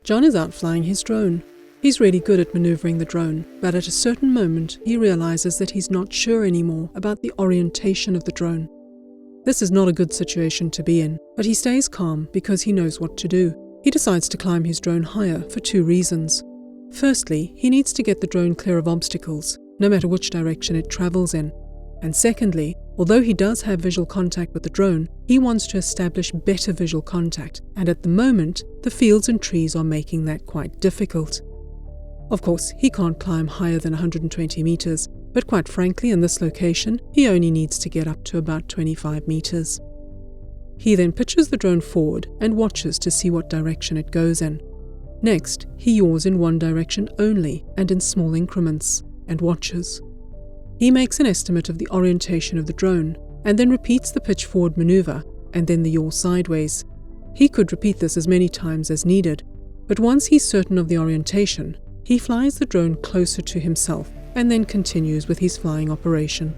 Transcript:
John is out flying his drone. He's really good at maneuvering the drone, but at a certain moment he realizes that he's not sure anymore about the orientation of the drone. This is not a good situation to be in, but he stays calm because he knows what to do. He decides to climb his drone higher for 2 reasons. Firstly, he needs to get the drone clear of obstacles, no matter which direction it travels in. And secondly, although he does have visual contact with the drone, he wants to establish better visual contact, and at the moment, the fields and trees are making that quite difficult. Of course, he can't climb higher than 120 meters, but quite frankly, in this location, he only needs to get up to about 25 meters. He then pitches the drone forward and watches to see what direction it goes in. Next, he yaws in one direction only and in small increments, and watches. He makes an estimate of the orientation of the drone, and then repeats the pitch forward maneuver, and then the yaw sideways. He could repeat this as many times as needed, but once he's certain of the orientation, he flies the drone closer to himself, and then continues with his flying operation.